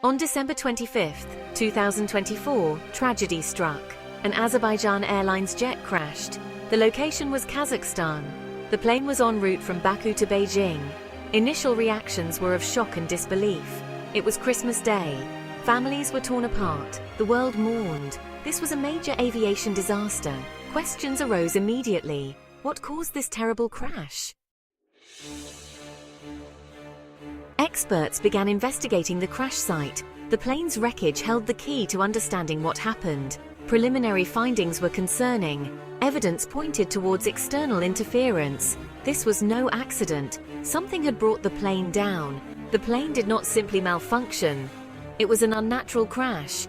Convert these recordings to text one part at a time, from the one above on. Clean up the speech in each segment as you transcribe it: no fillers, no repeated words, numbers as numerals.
On December 25, 2024, tragedy struck. An Azerbaijan Airlines jet crashed. The location was Kazakhstan. The plane was en route from Baku to Beijing. Initial reactions were of shock and disbelief. It was Christmas Day. Families were torn apart. The world mourned. This was a major aviation disaster. Questions arose immediately. What caused this terrible crash? Experts began investigating the crash site. The plane's wreckage held the key to understanding what happened. Preliminary findings were concerning. Evidence pointed towards external interference. This was no accident. Something had brought the plane down. The plane did not simply malfunction. It was an unnatural crash.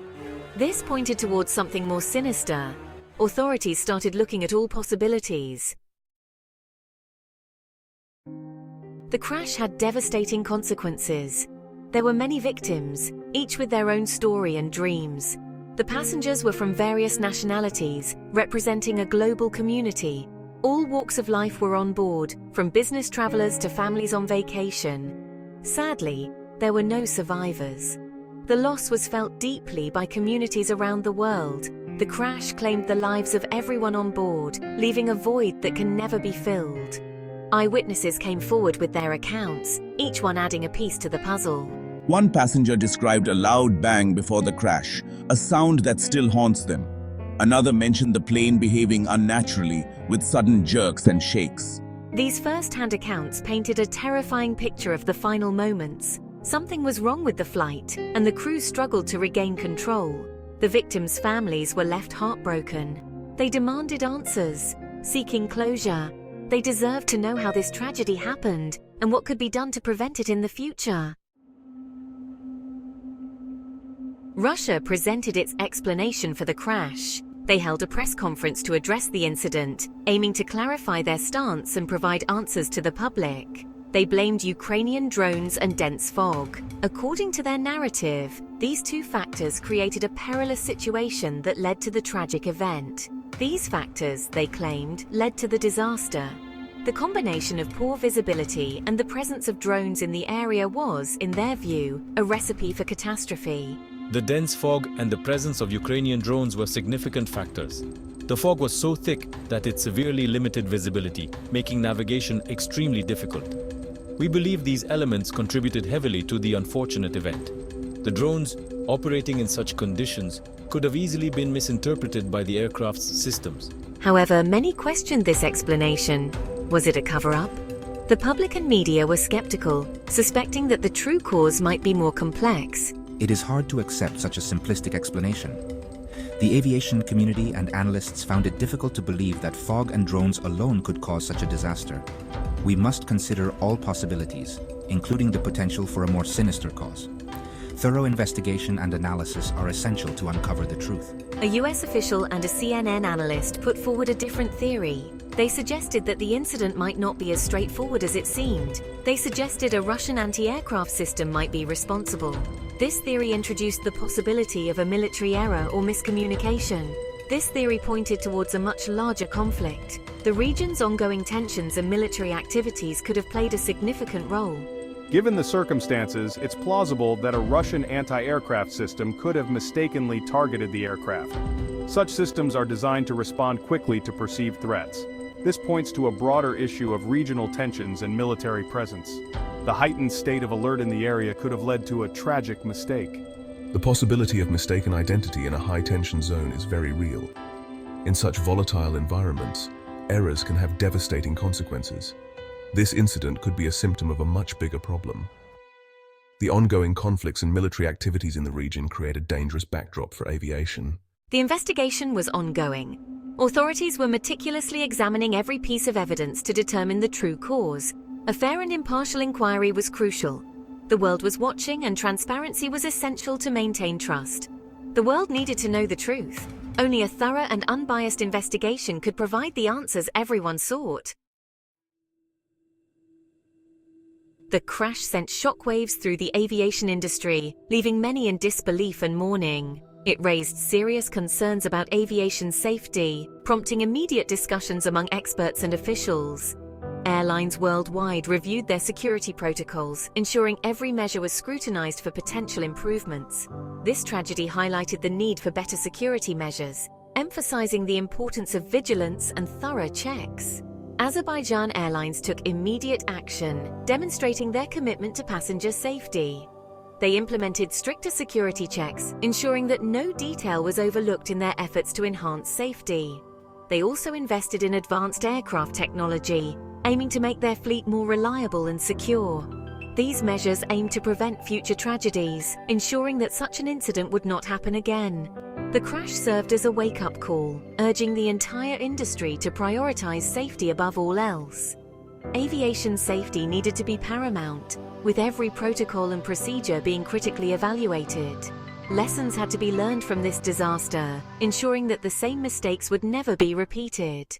This pointed towards something more sinister. Authorities started looking at all possibilities. The crash had devastating consequences. There were many victims, each with their own story and dreams. The passengers were from various nationalities, representing a global community. All walks of life were on board, from business travelers to families on vacation. Sadly, there were no survivors. The loss was felt deeply by communities around the world. The crash claimed the lives of everyone on board, leaving a void that can never be filled. Eyewitnesses came forward with their accounts, each one adding a piece to the puzzle. One passenger described a loud bang before the crash, a sound that still haunts them. Another mentioned the plane behaving unnaturally, with sudden jerks and shakes. These first-hand accounts painted a terrifying picture of the final moments. Something was wrong with the flight, and the crew struggled to regain control. The victims' families were left heartbroken. They demanded answers, seeking closure. They deserved to know how this tragedy happened and what could be done to prevent it in the future. Russia presented its explanation for the crash. They held a press conference to address the incident, aiming to clarify their stance and provide answers to the public. They blamed Ukrainian drones and dense fog. According to their narrative, these two factors created a perilous situation that led to the tragic event. These factors, they claimed, led to the disaster. The combination of poor visibility and the presence of drones in the area was, in their view, a recipe for catastrophe. The dense fog and the presence of Ukrainian drones were significant factors. The fog was so thick that it severely limited visibility, making navigation extremely difficult. We believe these elements contributed heavily to the unfortunate event. The drones, operating in such conditions, could have easily been misinterpreted by the aircraft's systems. However, many questioned this explanation. Was it a cover-up? The public and media were skeptical, suspecting that the true cause might be more complex. It is hard to accept such a simplistic explanation. The aviation community and analysts found it difficult to believe that fog and drones alone could cause such a disaster. We must consider all possibilities, including the potential for a more sinister cause. Thorough investigation and analysis are essential to uncover the truth. A US official and a CNN analyst put forward a different theory. They suggested that the incident might not be as straightforward as it seemed. They suggested a Russian anti-aircraft system might be responsible. This theory introduced the possibility of a military error or miscommunication. This theory pointed towards a much larger conflict. The region's ongoing tensions and military activities could have played a significant role. Given the circumstances, it's plausible that a Russian anti-aircraft system could have mistakenly targeted the aircraft. Such systems are designed to respond quickly to perceived threats. This points to a broader issue of regional tensions and military presence. The heightened state of alert in the area could have led to a tragic mistake. The possibility of mistaken identity in a high-tension zone is very real. In such volatile environments, errors can have devastating consequences. This incident could be a symptom of a much bigger problem. The ongoing conflicts and military activities in the region create a dangerous backdrop for aviation. The investigation was ongoing. Authorities were meticulously examining every piece of evidence to determine the true cause. A fair and impartial inquiry was crucial. The world was watching, and transparency was essential to maintain trust. The world needed to know the truth. Only a thorough and unbiased investigation could provide the answers everyone sought. The crash sent shockwaves through the aviation industry, leaving many in disbelief and mourning. It raised serious concerns about aviation safety, prompting immediate discussions among experts and officials. Airlines worldwide reviewed their security protocols, ensuring every measure was scrutinized for potential improvements. This tragedy highlighted the need for better security measures, emphasizing the importance of vigilance and thorough checks. Azerbaijan Airlines took immediate action, demonstrating their commitment to passenger safety. They implemented stricter security checks, ensuring that no detail was overlooked in their efforts to enhance safety. They also invested in advanced aircraft technology, aiming to make their fleet more reliable and secure. These measures aimed to prevent future tragedies, ensuring that such an incident would not happen again. The crash served as a wake-up call, urging the entire industry to prioritize safety above all else. Aviation safety needed to be paramount, with every protocol and procedure being critically evaluated. Lessons had to be learned from this disaster, ensuring that the same mistakes would never be repeated.